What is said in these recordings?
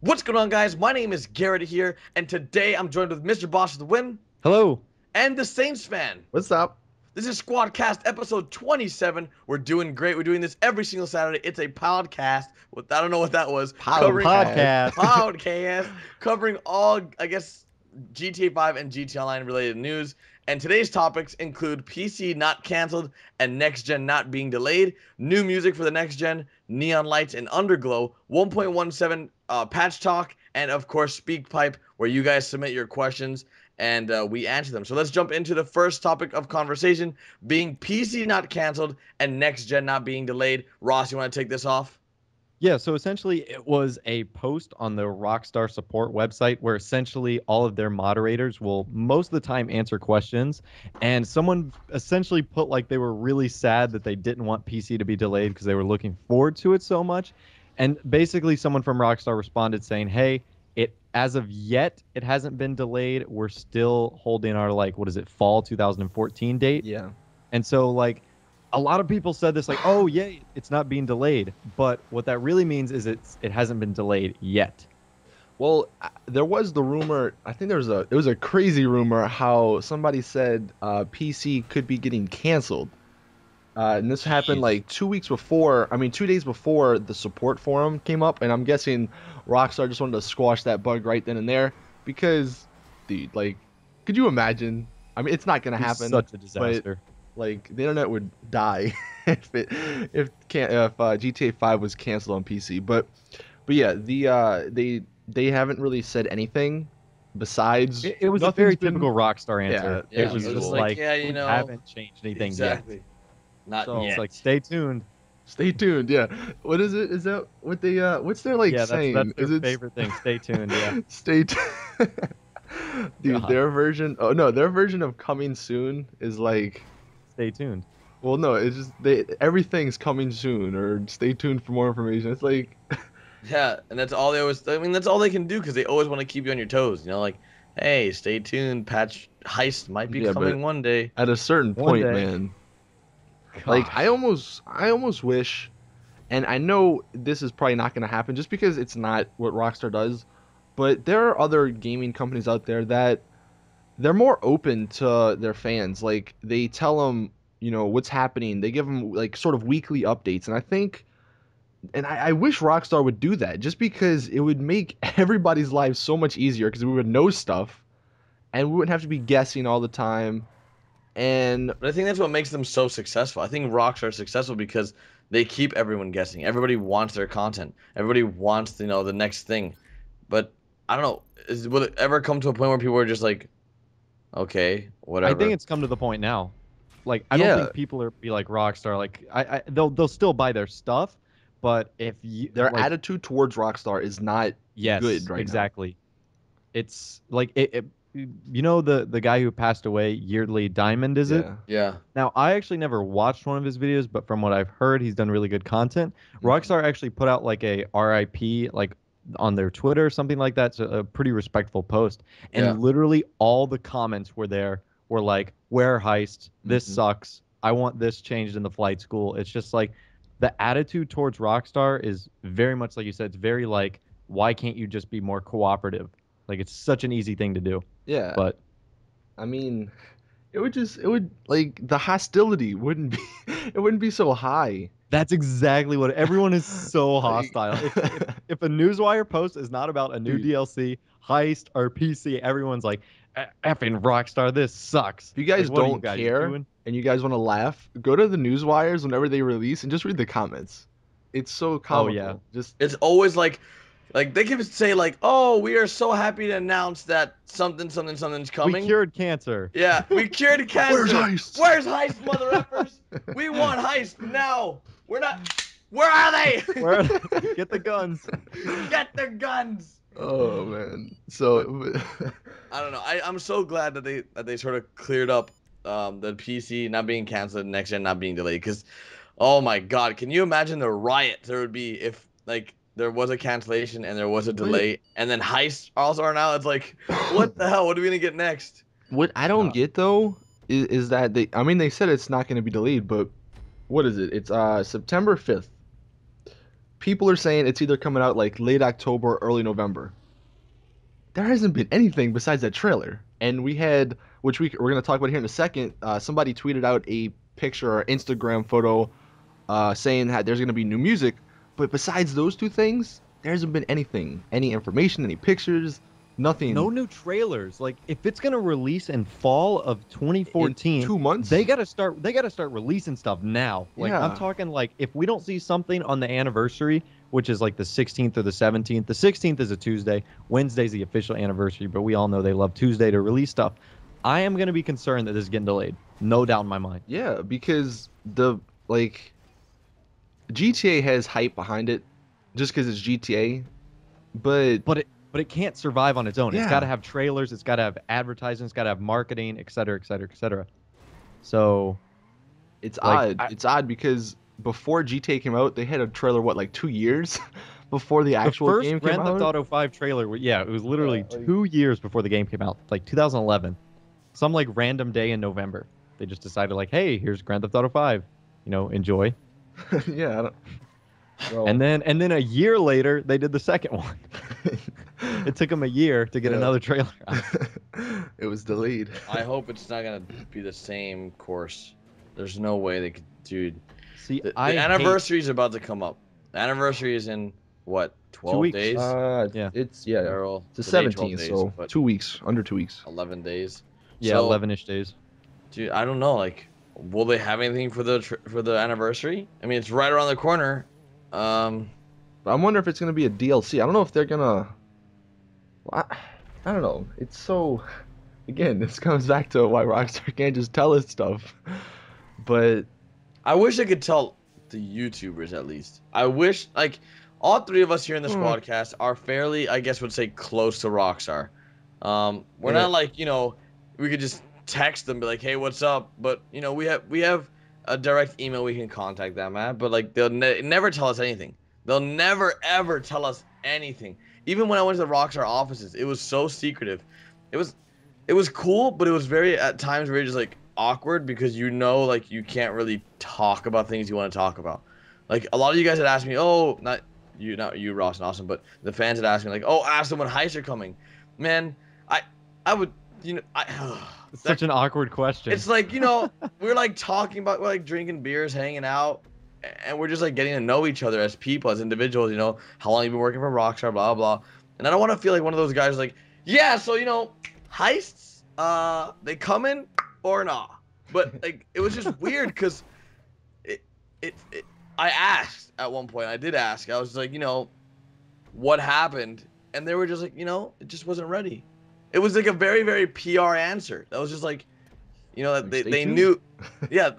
What's going on, guys? My name is Garrett here, and today I'm joined with Mr. Boss of the Win Hello. and the Saintsfan. What's up? This is Squadcast episode 27. We're doing great. We're doing this every single Saturday. It's a podcast. I don't know what that was. Podcast. Podcast covering all, I guess, GTA 5 and GTA Online related news. And today's topics include PC not canceled and next gen not being delayed, new music for the next gen, neon lights and Underglow, 1.17 patch talk, and of course SpeakPipe, where you guys submit your questions and we answer them. So let's jump into the first topic of conversation, being PC not canceled and next gen not being delayed. Ross, you want to take this off? Yeah, so essentially it was a post on the Rockstar support website where essentially all of their moderators will most of the time answer questions, and someone essentially put like they were really sad that they didn't want PC to be delayed because they were looking forward to it so much. And basically someone from Rockstar responded saying, "Hey, as of yet it hasn't been delayed. We're still holding our fall 2014 date." Yeah. And so a lot of people said this "Oh, yay, it's not being delayed." But what that really means is it hasn't been delayed yet. Well, there was the rumor. I think it was a crazy rumor how somebody said PC could be getting canceled. And this happened like 2 days before the support forum came up, and I'm guessing Rockstar just wanted to squash that bug right then and there because, dude, could you imagine? I mean, it's not gonna happen. Such a disaster. But, the internet would die if GTA 5 was canceled on PC. But yeah, they haven't really said anything besides. It was a very typical Rockstar answer. Yeah, it was just we haven't changed anything yet. Not so yet. It's stay tuned. Stay tuned. Yeah. What is it? Is that what they what's their saying? That's their favorite thing. Stay tuned. Yeah. Stay tuned. Dude, God. their version of coming soon is like Stay tuned. well, no, it's just everything's coming soon or stay tuned for more information. It's like yeah, and that's all that's all they can do because they always want to keep you on your toes. Hey, stay tuned. Patch heist might be coming one day. At a certain point, man. Gosh. I almost wish, and I know this is probably not going to happen just because it's not what Rockstar does, but there are other gaming companies out there that they're more open to their fans. Like, they tell them, what's happening. They give them, sort of weekly updates. And I think, and I wish Rockstar would do that just because it would make everybody's lives so much easier because we would know stuff and we wouldn't have to be guessing all the time. But I think that's what makes them so successful. I think Rockstar is successful because they keep everyone guessing. Everybody wants their content. Everybody wants, the next thing. But I don't know. Will it ever come to a point where people are just like, okay, whatever? I think it's come to the point now. I don't think people are be like Rockstar. They'll still buy their stuff, but if their attitude towards Rockstar is not good right exactly. Now. It's the guy who passed away, Yearly Diamond, is it? Yeah. Now, I actually never watched one of his videos, but from what I've heard, he's done really good content. Rockstar actually put out a RIP on their Twitter or something like that. So a pretty respectful post. And literally all the comments were "Where heist? This sucks. I want this changed in the flight school." It's just the attitude towards Rockstar is very much like you said. It's very why can't you just be more cooperative? It's such an easy thing to do. Yeah. But I mean, the hostility wouldn't be so high. That's exactly what everyone is so hostile. If a Newswire post is not about a new DLC, heist, or PC, everyone's like, effing Rockstar, this sucks. If you guys don't care and you guys want to laugh, go to the Newswires whenever they release and just read the comments. It's so comical. Oh, yeah. It's always they can say "Oh, we are so happy to announce that something's coming. We cured cancer." Yeah, we cured cancer. Where's heist? Where's heist, mother effers? We want heist now. We're not. Where are they? Get the guns. Get the guns. Oh man. So I don't know. I'm so glad that they sort of cleared up the PC not being canceled, next gen not being delayed. Because, oh my God, can you imagine the riot there would be if there was a cancellation and there was a delay, and then heists also are now. It's what the hell? What are we gonna get next? What I don't get though is that they said it's not gonna be delayed, but what is it? It's September 5th. people are saying it's either coming out like late October or early November. There hasn't been anything besides that trailer. And we had, which we're going to talk about here in a second, somebody tweeted out a picture or Instagram photo saying that there's going to be new music. But besides those two things, there hasn't been anything. Any information, any pictures, nothing. No new trailers. Like, if it's gonna release in fall of 2014, in 2 months, they gotta start releasing stuff now. Like, Yeah. I'm talking like if we don't see something on the anniversary, which is like the 16th or the 17th. The 16th is a Tuesday. Wednesday's the official anniversary, but we all know they love Tuesday to release stuff. I am gonna be concerned that this is getting delayed. No doubt in my mind. Yeah, because GTA has hype behind it, just because it's GTA, but it can't survive on its own. Yeah. It's got to have trailers. It's got to have advertisements. It's got to have marketing, et cetera, et cetera, et cetera. So it's like, odd. It's odd because before GTA came out, they had a trailer like 2 years before the actual the first game came Grand Theft out. Auto 5 trailer, it was literally Yeah, like- 2 years before the game came out, like 2011. Some like random day in November, they just decided like, hey, here's Grand Theft Auto 5, enjoy. Yeah. Well, And then a year later, they did the second one. It took them a year to get another trailer out. it was delayed. I hope it's not gonna be the same course. There's no way they could, dude. See, The I hate- anniversary is about to come up. The anniversary is in what, 12 weeks. days? Yeah. It's Daryl, it's the today 12 17th, days, so but 2 weeks, under 2 weeks. 11 days. Yeah, So, 11-ish days. Dude, I don't know. Like, will they have anything for the anniversary? I mean, it's right around the corner. But I wonder if it's gonna be a DLC. I don't know if they're gonna. Well, I don't know. It's so. Again, this comes back to why Rockstar can't just tell us stuff. But I wish I could tell the YouTubers at least. I wish, like, all three of us here in the Squadcast are fairly, I guess, would say close to Rockstar. We're not like, we could just text them, be like, hey, what's up? But we have a direct email we can contact them at. But like, they'll never tell us anything. They'll never ever tell us anything. Even when I went to the Rockstar offices, it was so secretive. It was cool, but it was at times very just like awkward because like you can't really talk about things you want to talk about. Like a lot of you guys had asked me, oh, not you, Ross and Austin, but the fans had asked me like, oh, ask them when heists are coming. Man, I would, It's such an awkward question. it's like, we're like talking about, we're like drinking beers, hanging out, and we're just like getting to know each other as people, as individuals, how long you've been working for Rockstar, blah, blah. And I don't want to feel like one of those guys like, yeah, so, heists, they coming or not? But like, it was just weird because I asked at one point, I did ask, I was like, what happened? And they were just like, it just wasn't ready. It was like a very, very PR answer. That was just like, that they knew. Yeah.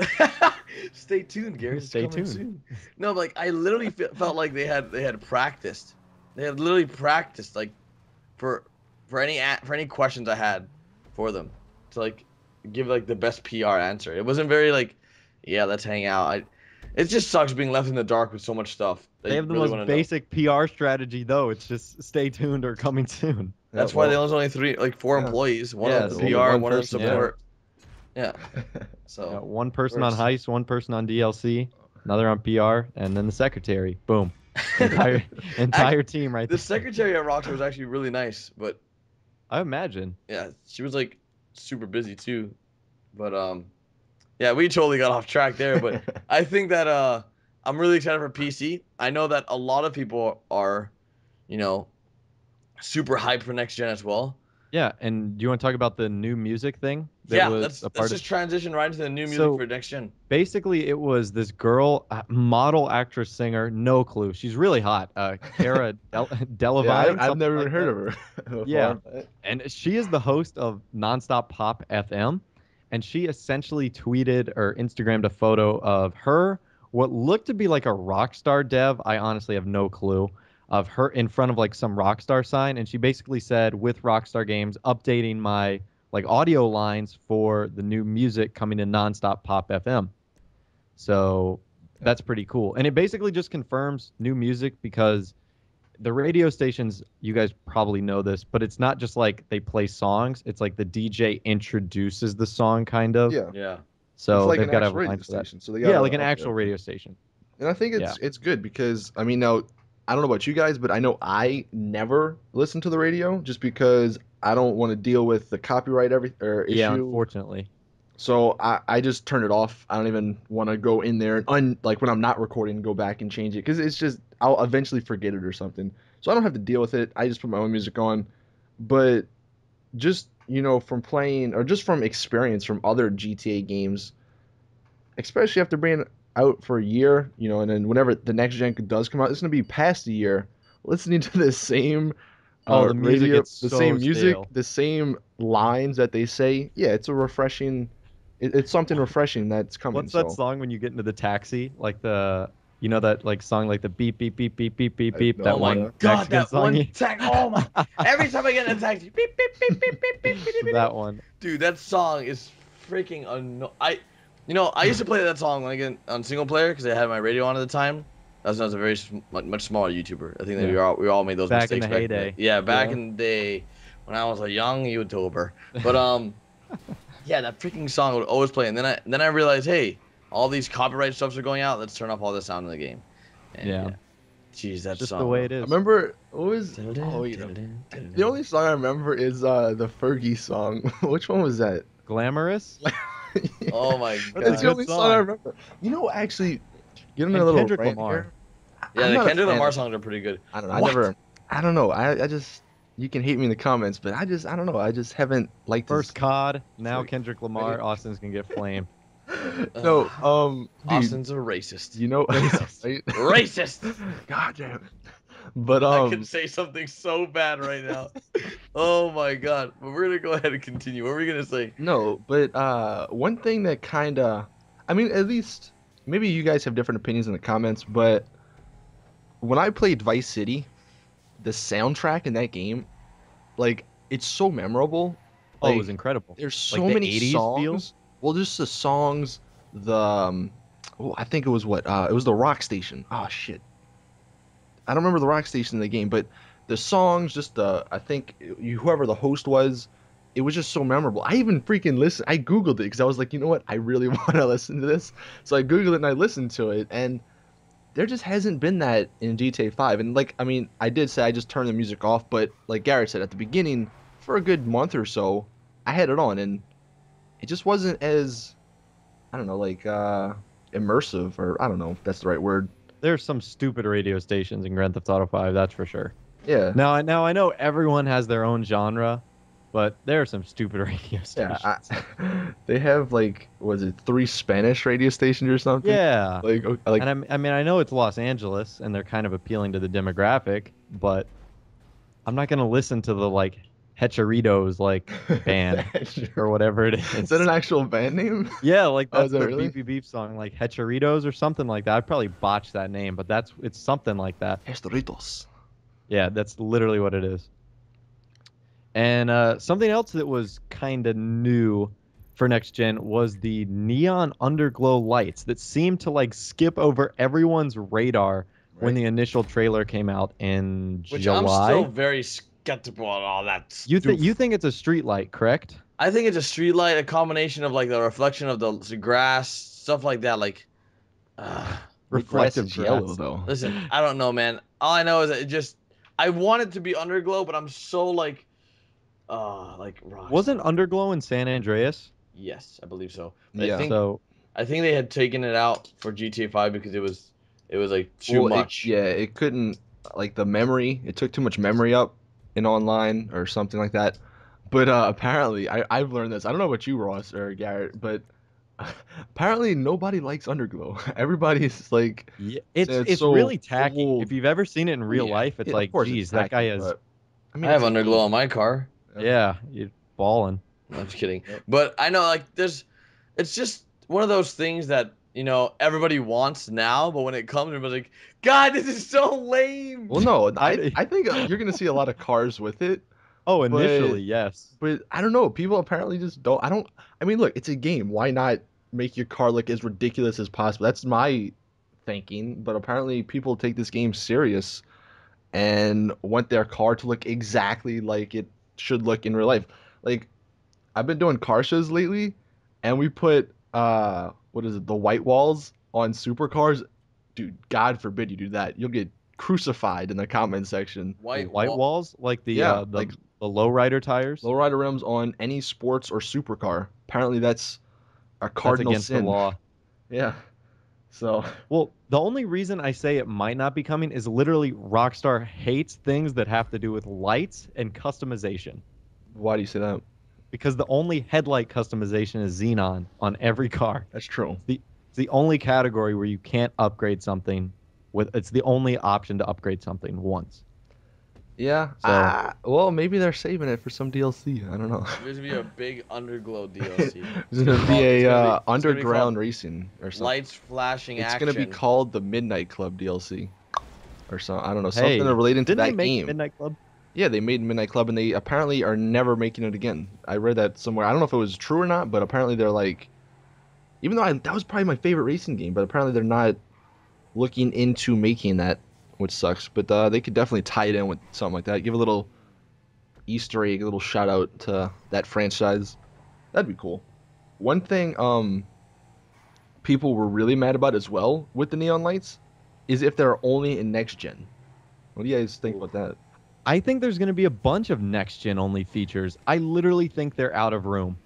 Stay tuned, Gary. Stay tuned. Soon. No, but like I literally felt like they had practiced. They had literally practiced like for any questions I had for them to like give like the best PR answer. It wasn't very like, yeah, let's hang out. It just sucks being left in the dark with so much stuff. They have the really most basic PR strategy though. It's just stay tuned or coming soon. That's why there's only four employees. One of them only PR, one one of them person, support. Yeah. So Got one person on heist, one person on DLC, another on PR, and then the secretary. Boom. Entire team right the there. secretary at Rockstar was actually really nice, but I imagine. yeah, she was like super busy too. But yeah, we totally got off track there. But I think that I'm really excited for PC. I know that a lot of people are, super hyped for next gen as well. Yeah, and do you want to talk about the new music thing? Let's just transition right into the new music for next gen. Basically, it was this girl, model, actress, singer, no clue. She's really hot. Cara Delevingne. I've never even heard of her. Before. Yeah, and she is the host of Nonstop Pop FM, and she essentially tweeted or Instagrammed a photo of her, what looked to be like a Rockstar dev. I honestly have no clue. Of her in front of like some Rockstar sign, and she basically said, with Rockstar Games updating my like audio lines for the new music coming to Nonstop Pop FM. So that's pretty cool. And it basically just confirms new music because the radio stations, you guys probably know this, but it's not just like they play songs. It's like the DJ introduces the song kind of. Yeah. Yeah. So it's like they've an got to actual have radio lines for that. station. So they Yeah, like an actual radio station. And I think it's good because I mean now I don't know about you guys, but I know I never listen to the radio just because I don't want to deal with the copyright Yeah, issue. unfortunately. So I just turn it off. I don't even want to go in there and like when I'm not recording, go back and change it because it's just I'll eventually forget it or something. So I don't have to deal with it. I just put my own music on. But just from playing or just from experience from other GTA games, especially after being out for a year, and then whenever the next gen does come out, it's gonna be past a year. Listening to the same Oh, the music radio, gets the so same music, stale. the same lines that they say. Yeah, it's a refreshing. It's something refreshing that's coming. What's that So song when you get into the taxi? Like that like song like the beep beep beep beep beep beep I have beep, no that Oh my one idea. god, Mexican that song. one tag. Oh my! Every time I get in a taxi, beep beep beep beep beep beep beep beep beep. That one. Dude, that song is freaking I used to play that song when I get on single player because I had my radio on at the time. That was a very much smaller YouTuber. I think that Yeah. we all made those Back in mistakes the back in the heyday. yeah back Yeah. in the day when I was a young YouTuber. But yeah, that freaking song would always play, and then I realized, hey, all these copyright stuffs are going out. Let's turn off all the sound in the game. And Yeah. yeah, jeez, It's that just the song way though. it I is. remember what was the only song I remember is the Fergie song. Which one was that? Glamorous? Yeah, Oh my That's a that's the god. good only song I song. remember. Actually, getting a And little Kendrick rant Lamar. here. Yeah, I'm the not a Kendrick fan Lamar of. songs are pretty good. I don't know. What? I don't know. I just. You can hate me in the comments, but I don't know. I just haven't liked First his. COD, now Like, Kendrick Lamar. Austin's gonna get flamed. no, dude, Austin's a racist. Racist. right? Racist. God damn it. But I could say something so bad right now. Oh my god. But we're gonna go ahead and continue. What were we gonna say? no, but one thing that kind of, I mean, at least maybe you guys have different opinions in the comments, but when I played Vice City, the soundtrack in that game, like, it's so memorable. Oh, it was Like, incredible. there's Like so the many 80s feel. songs. Well, just the songs, the I think it was it was the rock station. Oh shit, I don't remember the rock station in the game, but the songs, just I think whoever the host was, it was just so memorable. I even freaking listened. I googled it because I was like, you know what, I really want to listen to this. So I googled it and I listened to it, and there just hasn't been that in GTA 5. And like, I mean, I did say I just turned the music off, but like Garrett said at the beginning, for a good month or so, I had it on, and it just wasn't as, I don't know, like immersive, or I don't know if that's the right word. There's some stupid radio stations in Grand Theft Auto 5, that's for sure. Yeah. Now I know everyone has their own genre, but there are some stupid radio Yeah, stations. they have like, was it 3 Spanish radio stations or something? Yeah. Like, like, And I mean, I know it's Los Angeles and they're kind of appealing to the demographic, but I'm not gonna listen to the like Hecheritos like band or whatever it is. Is that an actual band name? Yeah, like Oh, that's is that their really? Beep Beep Beep song, like Hecheritos or something like that. I'd probably botch that name, but it's something like that. Estoritos. Yeah, that's literally what it is. And something else that was kind of new for next gen was the neon underglow lights that seemed to like skip over everyone's radar when Right. the initial trailer came out in Which I'm still July. very skeptical on all that. You think it's a street light, correct? I think it's a street light, a combination of like the reflection of the grass, stuff like that. Like, The grass Reflective is yellow grass. though. listen, I don't know, man. All I know is that I want it to be underglow, but I'm so like Rockstar. Wasn't Underglow in San Andreas? Yes, I believe so. But Yeah. So I think they had taken it out for GTA 5 because it was like too much. It couldn't, like, the memory. It took too much memory up in online or something like that. But apparently, I've learned this. I don't know about you, Ross or Garrett, but apparently nobody likes Underglow. Everybody's like, yeah, saying it's so really tacky. old. If you've ever seen it in real Yeah, life, it's of like, course it's geez, that guy tacky, is. but, I I mean, have it's a underglow game. on my car. Yeah, you're balling. No, I'm just kidding. Yep. But I know like it's just one of those things that everybody wants now, but when it comes, everybody's like, God, this is so lame. Well, no, I- I think you're gonna see a lot of cars with it, Oh, but initially, yes. I don't know. People apparently just don't. I don't. I mean, look, it's a game. Why not make your car look as ridiculous as possible? That's my thinking. But apparently, people take this game serious and want their car to look exactly like it should look in real life. Like, I've been doing car shows lately, and we put what is it, the white walls on supercars. dude, God forbid you do that. You'll get crucified in the comment section. White walls, like the Yeah, the like the lowrider tires. lowrider rims on any sports or supercar. Apparently, that's a That's cardinal against the sin. law. Yeah. So Well, the only reason I say it might not be coming is literally Rockstar hates things that have to do with lights and customization. why do you say that? Because the only headlight customization is xenon on every car. That's true. It's the only category where you can't upgrade something it's the only option to upgrade something once. Yeah. So Well, maybe they're saving it for some DLC. I don't know. There's gonna be a big Underglow DLC. It's gonna be It's gonna be underground called racing or something. Lights flashing It's action. gonna be called the Midnight Club DLC or something. I don't know, hey, something relating to didn't they that make game. Midnight Club? Yeah, they made Midnight Club, and they apparently are never making it again. I read that somewhere. I don't know if it was true or not, but apparently they're like, even though that was probably my favorite racing game, but apparently they're not looking into making that, which sucks. But they could definitely tie it in with something like that. Give a little Easter egg, a little shout out to that franchise. That'd be cool. One thing people were really mad about as well with the neon lights is if they're only in next gen. What do you guys think about that? I think there's going to be a bunch of next-gen only features. I literally think they're out of room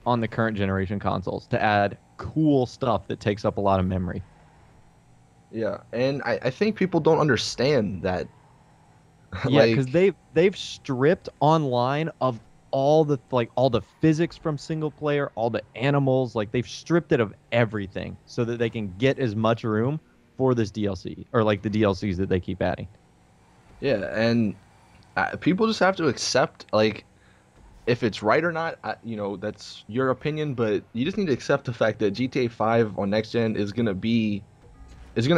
on the current generation consoles to add cool stuff that takes up a lot of memory. Yeah, and I think people don't understand that. Yeah, because they've stripped online of all the physics from single player, all the animals, like they've stripped it of everything so that they can get as much room for this DLC or like the DLCs that they keep adding. Yeah, and people just have to accept, like, if it's right or not, that's your opinion, but you just need to accept the fact that GTA 5 on next gen is gonna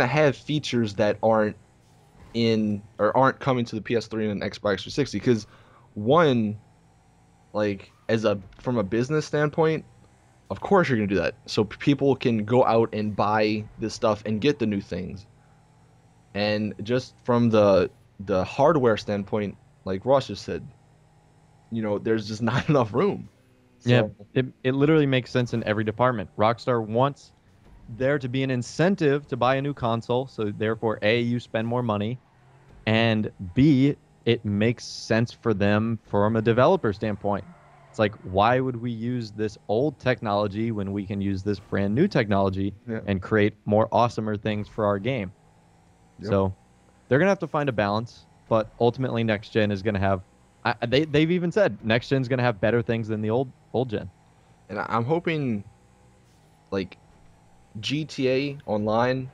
have features that aren't coming to the PS3 and Xbox 360. Because one, like, from a business standpoint, of course you're gonna do that, so people can go out and buy this stuff and get the new things. And just from the hardware standpoint, like Ross just said, there's just not enough room. So, Yeah, it literally makes sense in every department. Rockstar wants there to be an incentive to buy a new console, so therefore, A, you spend more money, and B, it makes sense for them from a developer standpoint. It's like, why would we use this old technology when we can use this brand new technology and create more awesomer things for our game? Yep. So they're going to have to find a balance, but ultimately next gen is going to have they've even said next gen is going to have better things than the old gen. And I'm hoping like GTA Online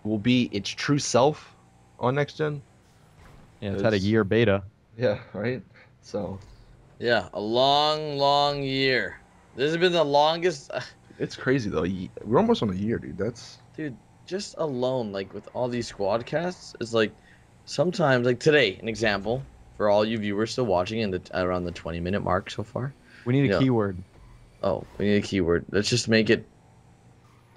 will be its true self on next gen. Yeah, it's had a year beta. Yeah, right? So yeah, a long year. This has been the longest. It's crazy though. We're almost on a year, dude. Dude, just alone, like with all these Squadcasts, it's like sometimes, like today, an example for all you viewers still watching in around the 20-minute mark so far. We need a keyword. Oh, we need a keyword. Let's just make it,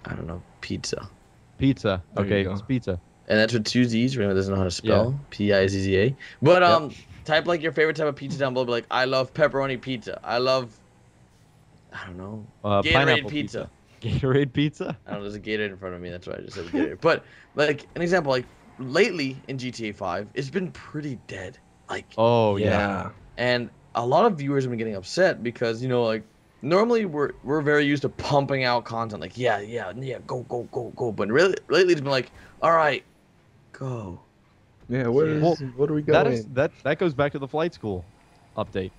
I don't know, pizza. Pizza. Okay, it's pizza. And that's with two Z's. Remember, doesn't know how to spell. Yeah. P-I-Z-Z-A. But type like your favorite type of pizza down below. Be like, I love pepperoni pizza. I love, I don't know, Gatorade pizza. Gatorade pizza? I don't know. There's a Gatorade in front of me. That's why I just said Gatorade. But like an example, like lately in GTA 5, it's been pretty dead. Like, oh yeah. And a lot of viewers have been getting upset because like normally we're very used to pumping out content. Like yeah, go. But really lately it's been like, all right, go. Yeah, what are we going? That goes back to the flight school update.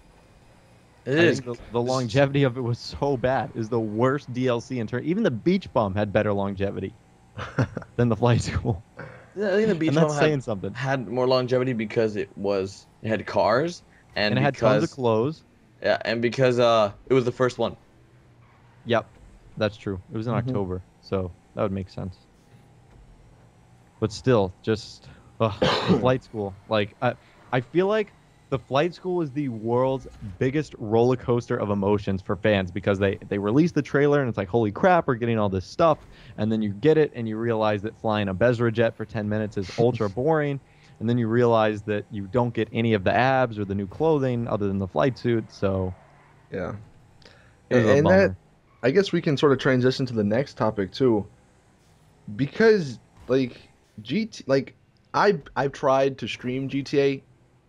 It is. The longevity of it was so bad. It was the worst DLC in turn. Even the beach bum had better longevity than the flight school. Yeah, I think the beach bum had more longevity because it had cars and it had tons of clothes. Yeah, and because it was the first one. Yep, that's true. It was in October, so that would make sense. But still, just flight school. Like I feel like the flight school is the world's biggest roller coaster of emotions for fans because they release the trailer and it's like, holy crap, we're getting all this stuff, and then you get it and you realize that flying a Bezra jet for 10 minutes is ultra boring, and then you realize that you don't get any of the abs or the new clothing other than the flight suit. So yeah, and that, I guess we can sort of transition to the next topic too, because like I've tried to stream GTA,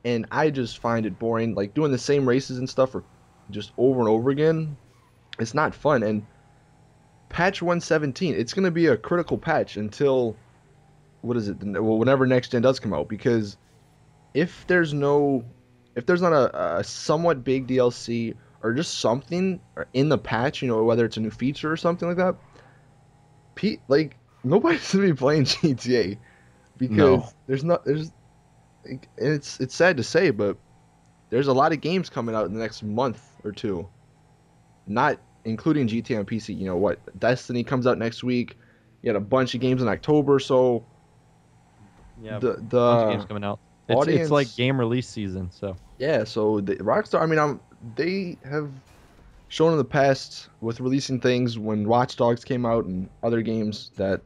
and I just find it boring. Like doing the same races and stuff, or just over and over again. It's not fun. And patch 117, it's gonna be a critical patch until what is it? Well, whenever next gen does come out, because if there's no, if there's not a somewhat big DLC or just something in the patch, whether it's a new feature or something like that, like nobody's gonna be playing GTA because No. there's and it's sad to say, but there's a lot of games coming out in the next month or two, not including GTA on PC. You know what? Destiny comes out next week. You had a bunch of games in October, so Yeah, the bunch of games coming out. It's like audience, game release season, so yeah. So the Rockstar, I mean, they have shown in the past with releasing things when Watch Dogs came out and other games that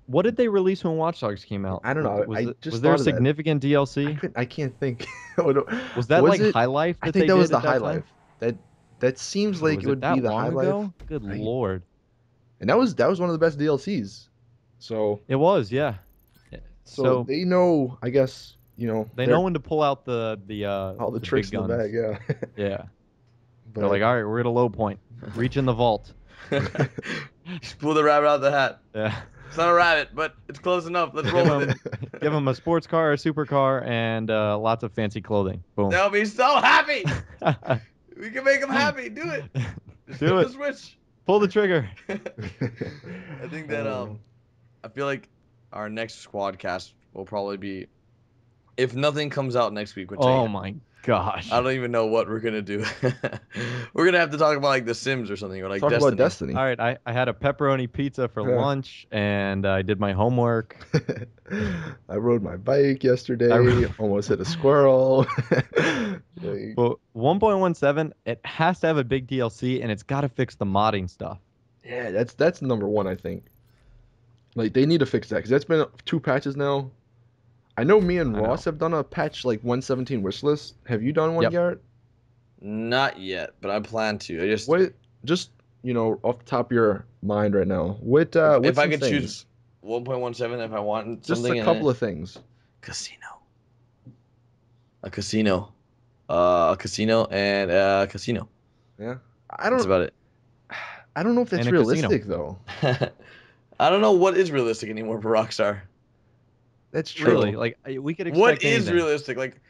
what did they release when Watch Dogs came out? I don't know. Was I it just was there a thought of that. significant DLC? I can't think. Was that Was like it? High Life I that think they that was did the at High that time? Life. That seems God, like was it it would be that the long High Life. ago? Good Right? lord. And that was one of the best DLCs. So It was, yeah. so So they know, I guess, they they're know when to pull out all the the tricks big in the guns. bag, yeah. Yeah. They're But like, all right, we're at a low point. Reach in the vault. Just pull the rabbit out of the hat. Yeah. It's not a rabbit, but it's close enough. Let's roll with it. Give them a sports car, a supercar, and lots of fancy clothing. Boom. They'll be so happy. We can make them happy. Do it. Just Do flip it. the switch. Pull the trigger. I think that I feel like our next Squadcast will probably be, if nothing comes out next week, which Oh my gosh. I don't even know what we're gonna do. We're gonna have to talk about like The Sims or something, or like talk Destiny. about Destiny. All right, I had a pepperoni pizza for Yeah. lunch, and I did my homework. I rode my bike yesterday, almost hit a squirrel. Like, But 1.17, it has to have a big DLC, and it's got to fix the modding stuff. yeah, that's number one, I think. Like they need to fix that because that's been 2 patches now. I know me and I know. Ross have done a patch like 117 wish list. Have you done one, Yep. Garrett? Not yet, but I plan to. I just What just off the top of your mind right now? What if what's I some could things? choose 1.17 if I want Just something a in couple it. of things. Casino. A casino. A casino and a casino. Yeah. That's about it. I don't know if that's And a casino. realistic though. I don't know what is realistic anymore for Rockstar. That's true. Really, like we could expect What is anything. realistic? Like,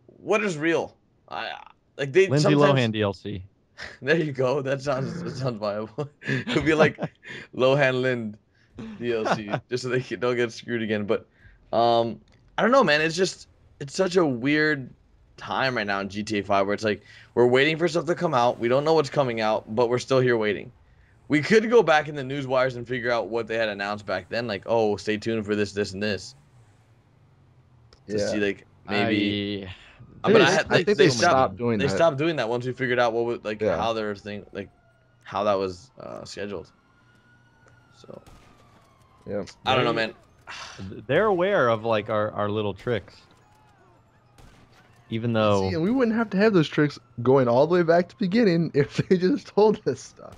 what is real? Like they Lindsay sometimes. Lohan DLC. There you go. That sounds viable. It would be like Lohan Lind DLC, just so they don't get screwed again. But I don't know, man. It's such a weird time right now in GTA 5 where it's like we're waiting for stuff to come out. We don't know what's coming out, but we're still here waiting. We could go back in the news wires and figure out what they had announced back then, like, oh, stay tuned for this, this, and this. To see like maybe. But I think they stopped doing that. They stopped doing that once we figured out what was like Yeah. how their thing like how that was scheduled. So Yeah. I don't know, man. They're aware of like our little tricks. Even though See, and we wouldn't have to have those tricks going all the way back to the beginning if they just told us stuff.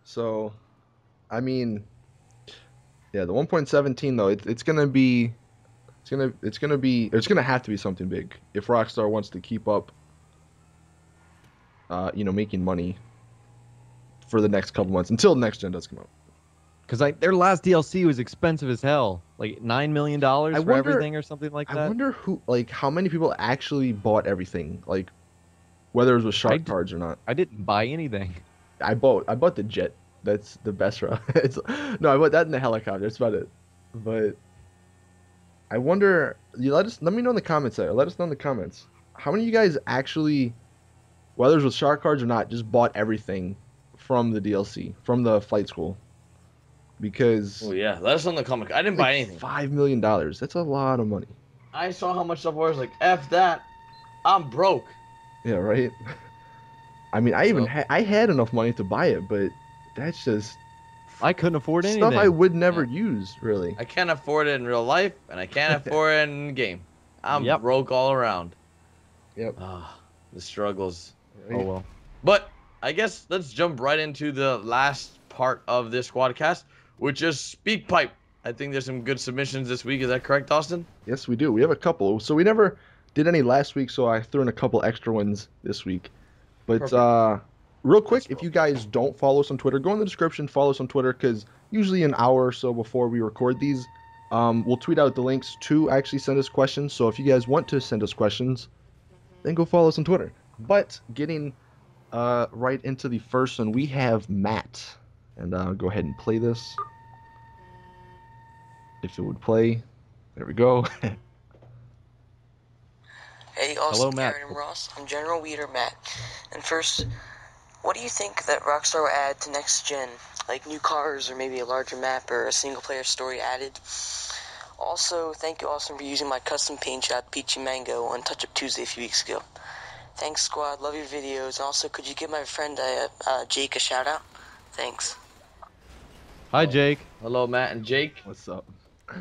So, I mean, yeah, the 1.17 though, it's gonna have to be something big if Rockstar wants to keep up, making money for the next couple months until next gen does come out. because like their last DLC was expensive as hell, like $9 million for everything or something like that. I wonder how many people actually bought everything, like whether it was with shark cards or not. I didn't buy anything. I bought the jet. That's the best route. No, I bought that in the helicopter. That's about it. But I wonder. Let me know in the comments there. Let us know in the comments how many of you guys actually, whether it was with shark cards or not, just bought everything from the DLC from the flight school. Because Oh yeah, let us know in the comment. I didn't buy anything. $5 million. That's a lot of money. I saw how much stuff was like F that. I'm broke. Yeah, right. I mean, I had enough money to buy it, but that's just I couldn't afford anything. stuff I would never use, really. I can't afford it in real life, and I can't afford it in game. I'm Yep. broke all around. Yep. Ah, the struggles. Oh well. But I guess let's jump right into the last part of this Squadcast, which is SpeakPipe. I think there's some good submissions this week. Is that correct, Austin? Yes, we do. We have a couple. So we never did any last week, so I threw in a couple extra ones this week. But real quick, if you guys don't follow us on Twitter, go in the description, follow us on Twitter, because usually an hour or so before we record these, we'll tweet out the links to actually send us questions. So if you guys want to send us questions, then go follow us on Twitter. But getting right into the first one, we have Matt. And I'll go ahead and play this. If it would play. There we go. Hey, Austin, Karen, and Ross. I'm General Weeder Matt. And first, what do you think that Rockstar will add to next gen? Like new cars, or maybe a larger map, or a single-player story added? Also, thank you, Austin, for using my custom paint shot, Peachy Mango, on Touch Up Tuesday a few weeks ago. Thanks, Squad. Love your videos. And also, could you give my friend Jake a shout-out? Thanks. Hi, Jake. Hello, Matt and Jake. What's up?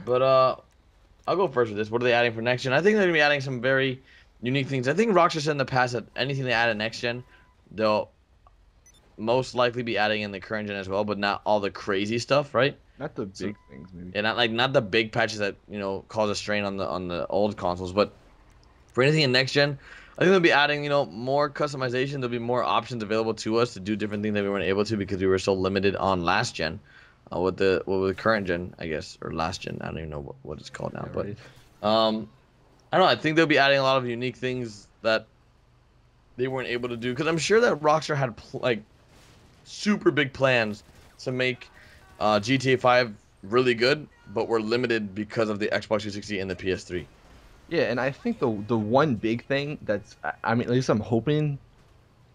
But I'll go first with this. What are they adding for next gen? I think they're gonna be adding some very unique things. I think Rockstar said in the past that anything they add in next gen, they'll most likely be adding in the current gen as well, but not all the crazy stuff, right? Not the big things, maybe. Yeah, not the big patches that cause a strain on the old consoles, but for anything in next gen, I think they'll be adding more customization. There'll be more options available to us to do different things that we weren't able to because we were so limited on last gen. With the current gen, I guess, or last gen, I don't even know what it's called now, but I don't know. I think they'll be adding a lot of unique things that they weren't able to do because I'm sure that Rockstar had like super big plans to make GTA 5 really good, but were limited because of the Xbox 360 and the PS3. Yeah, and I think the one big thing that's, I mean, at least I'm hoping,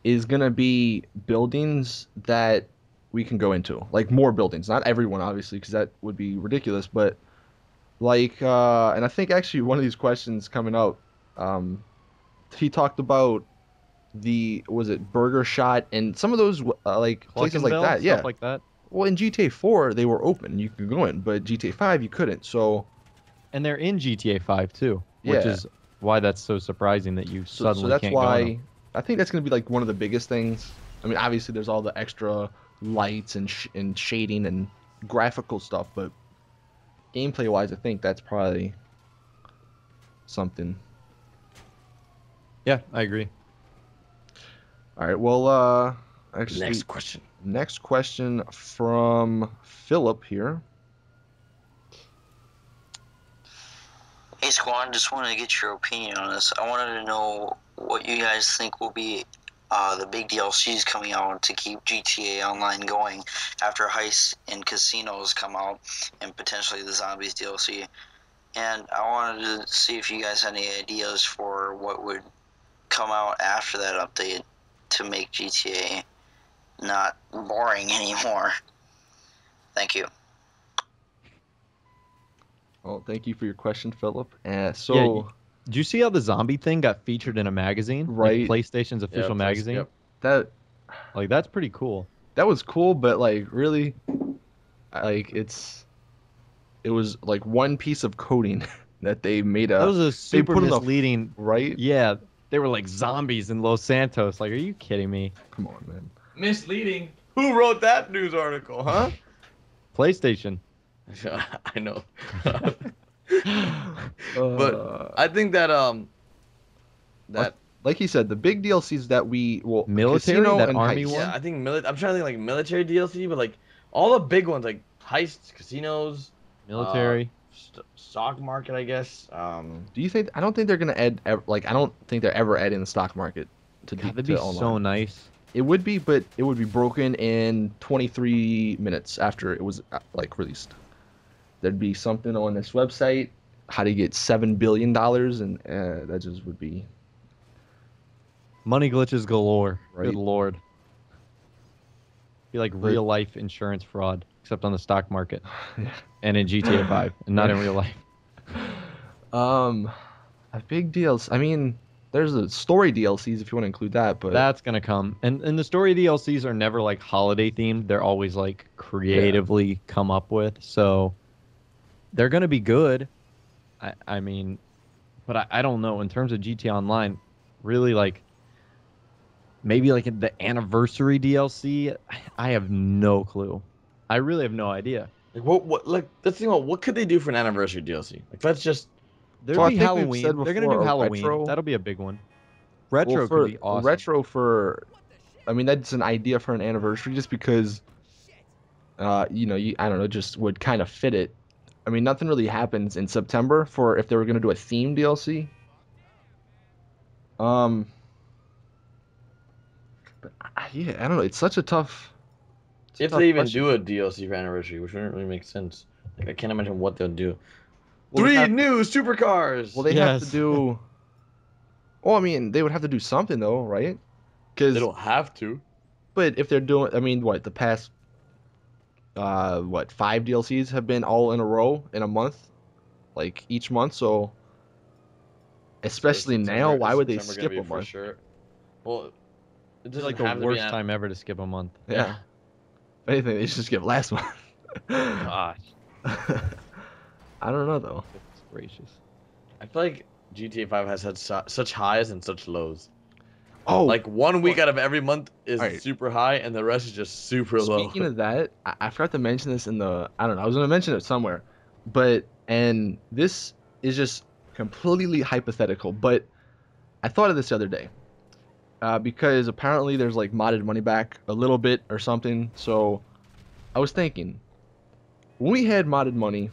is gonna be buildings that we can go into, like more buildings, not everyone obviously, because that would be ridiculous, but like, and I think actually one of these questions coming up, he talked about was it Burger Shot and some of those like places like that, yeah, stuff like that. Well, in GTA 4 they were open, you could go in, but GTA 5 you couldn't. So, and they're in GTA 5 too, which is why that's so surprising that you suddenly that's can't why go in them. I think that's gonna be like one of the biggest things. I mean, obviously there's all the extra lights and shading and graphical stuff, but gameplay wise I think that's probably something. Yeah, I agree. All right, well, actually, next question from Philip here. Hey, Squad, just wanted to get your opinion on this. I wanted to know what you guys think will be the big DLCs coming out to keep GTA Online going after Heist and Casinos come out, and potentially the Zombies DLC. And I wanted to see if you guys had any ideas for what would come out after that update to make GTA not boring anymore. Thank you. Well, thank you for your question, Philip. Did you see how the zombie thing got featured in a magazine? Right. Like PlayStation's official magazine? Yep. That's pretty cool. That was cool, but like really, like it was like one piece of coding that they made That was a super misleading, right? Yeah, they were like zombies in Los Santos. Like, are you kidding me? Come on, man. Misleading. Who wrote that news article, huh? PlayStation. I know. But I think that like he said, the big DLCs that military, Casino that and army Heist. one. Yeah, I think I'm trying to think like military DLC, but like all the big ones like Heists, Casinos, military, stock market, I guess. Do you think? I don't think they're gonna add. Like, I don't think they're ever adding the stock market to. God, that'd be so nice. It would be, but it would be broken in 23 minutes after it was like released. There'd be something on this website, how to get $7 billion, and that just would be money glitches galore. Right? Good lord. Be like real life insurance fraud, except on the stock market, and in GTA 5, and not in real life. A big deal. I mean, there's a story DLCs if you want to include that, but that's gonna come. And the story DLCs are never like holiday themed. They're always like creatively come up with. So they're gonna be good. I mean, but I don't know in terms of GTA Online. Really, like maybe like the anniversary DLC. I have no clue. I really have no idea. Like what like let's think about what could they do for an anniversary DLC? Like let's just There'd Well, I be think we've said Halloween. They're gonna do before a Halloween. retro. That'll be a big one. Well, Retro could for be awesome. retro for, I mean, that's an idea for an anniversary just because, you know, I don't know, just would kind of fit it. I mean, nothing really happens in September for if they were gonna do a theme DLC. Um, but yeah, I don't know. It's such a tough. It's a if tough they even question. do a DLC for anniversary, which wouldn't really make sense. Like I can't imagine what they'll do. Well, they Three have- new supercars. Well, they have to Yes. do. Well, I mean, they would have to do something though, right? They Because, don't have to. but if they're doing, I mean, what the past, what 5 DLCs have been all in a row in a month, like each month. So, especially now, why would they skip a for month? sure? Well, it It's doesn't like the have to be worst an- time ever to skip a month. Yeah. If anything, they should just skip last month. Gosh, I don't know though. goodness gracious. I feel like GTA 5 has had such highs and such lows. Oh, Like 1 week out of every month is Alright. super high, and the rest is just super low. speaking of that, I forgot to mention this in the. I don't know. I was gonna mention it somewhere, but and this is just completely hypothetical. But I thought of this the other day, because apparently there's like modded money back a little bit or something. So I was thinking, when we had modded money,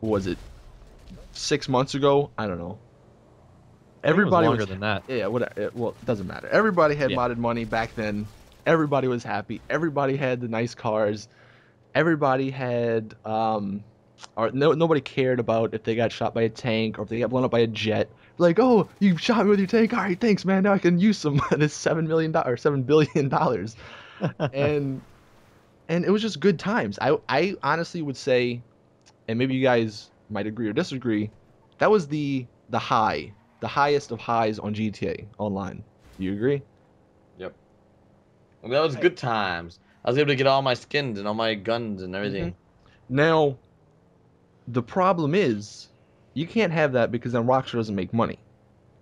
what was it 6 months ago? I don't know. Everybody longer was than that. Yeah, well, it doesn't matter. Everybody had Yeah. modded money back then. Everybody was happy. Everybody had the nice cars. Everybody had or nobody cared about if they got shot by a tank or if they got blown up by a jet. Like, oh, you shot me with your tank. All right, thanks, man. Now I can use some of this $7 billion. and and it was just good times. I honestly would say, and maybe you guys might agree or disagree, that was the highest of highs on GTA Online. Do you agree? Yep. And that was good times. I was able to get all my skins and all my guns and everything. Now, the problem is, you can't have that because then Rockstar doesn't make money.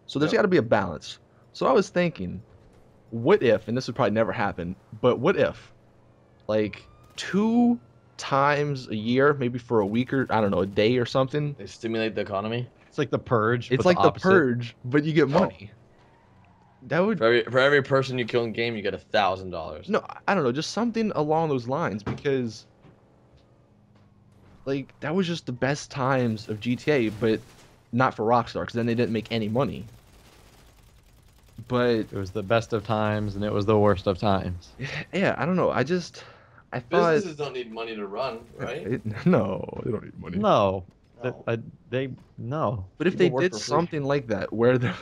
So there's Yep. got to be a balance. So I was thinking, what if, and this would probably never happen, but what if, like, 2 times a year, maybe for a week or, I don't know, a day or something, They stimulate the economy. It's like the Purge. it's but like the opposite. Purge, but you get money. That would, For every person you kill in game, you get $1,000. no, I don't know, just something along those lines because, like, that was just the best times of GTA, but not for Rockstar because then they didn't make any money. But It was the best of times and it was the worst of times. yeah, I don't know. I thought Businesses don't need money to run, right? no, they don't need money. No, No. no. But if People they work did for free. something like that, where the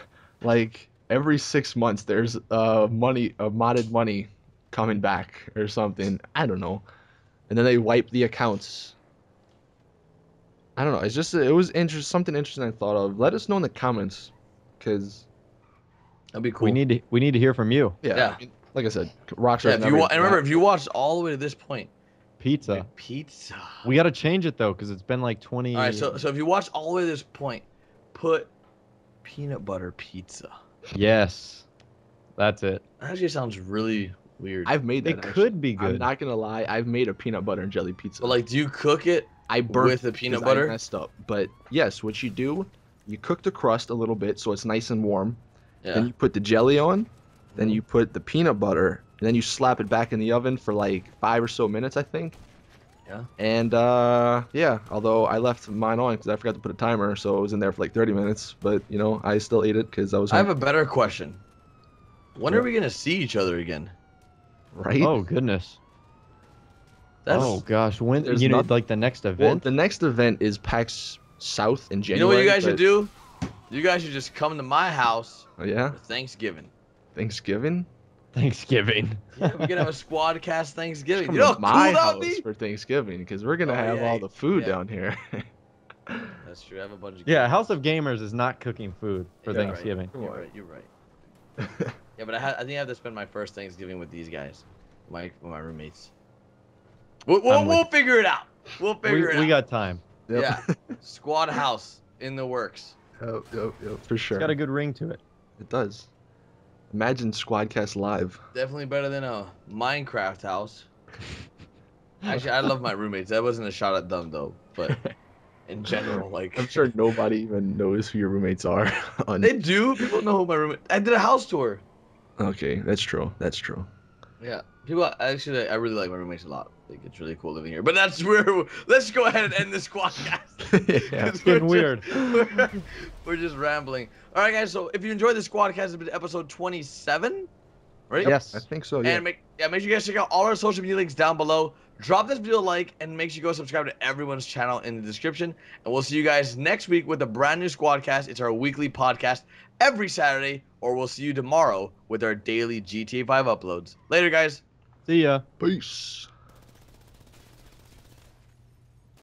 like every 6 months there's modded money coming back or something, I don't know, and then they wipe the accounts. I don't know. It's just it was something interesting I thought of. Let us know in the comments, because That'd be cool. We need to hear from you. yeah, I mean, like I said, Rockstar. Yeah, if you and remember, if you watched all the way to this point, Pizza. make pizza. We got to change it though, because it's been like 20. All right, so if you watched all the way to this point, put peanut butter pizza. Yes, that's it. That actually sounds really weird. I've made that. It could be I'm good. not gonna lie. I've made a peanut butter and jelly pizza. But like, do you cook it? I burnt with the it peanut 'cause I butter? messed up. But yes, what you do, you cook the crust a little bit so it's nice and warm. Yeah. Then you put the jelly on. Then Mhm. you put the peanut butter. And then you slap it back in the oven for like 5 or so minutes, I think. Yeah. And yeah, although I left mine on because I forgot to put a timer, so it was in there for like 30 minutes. But you know, I still ate it because I was I have a better question. When Yeah. are we gonna see each other again? right. Oh goodness. That's Oh gosh. When There's you know nothing- like the next Well, event? the next event is PAX South in you know January. what you guys should but- do? You guys should just come to my house Oh yeah, for Thanksgiving. Thanksgiving. Thanksgiving. Yeah, we can have a Squadcast Thanksgiving. Come You know to how my cool that would house be? for Thanksgiving because we're gonna Oh, have yeah, all the food yeah. down here. That's true. I have a bunch of. Yeah, games. House of Gamers is not cooking food for You're right. Thanksgiving. You're right. You're right. Yeah, but I think I have to spend my first Thanksgiving with these guys, with my roommates. We'll figure it out. We'll figure it out. We got time. Yep. Yeah, Squad House in the works. Yep, for sure. It's got a good ring to it. It does. Imagine Squadcast live. Definitely better than a Minecraft house. Actually, I love my roommates. That wasn't a shot at them though, but in general, like I'm sure nobody even knows who your roommates are. they do. People know who my roommate. I did a house tour. Okay, that's true. That's true. Yeah, people actually. I really like my roommates a lot. Like it's really cool living here. But that's where. Let's go ahead and end this squadcast. Yeah. 'Cause Getting we're weird. we're just rambling. All right, guys. So if you enjoyed this squadcast, it's been episode 27, right? Yes. I think so. Yeah. And make sure you guys check out all our social media links down below. Drop this video a like and make sure you go subscribe to everyone's channel in the description. And we'll see you guys next week with a brand new Squadcast. It's our weekly podcast every Saturday, or we'll see you tomorrow with our daily GTA 5 uploads. Later, guys. See ya. Peace.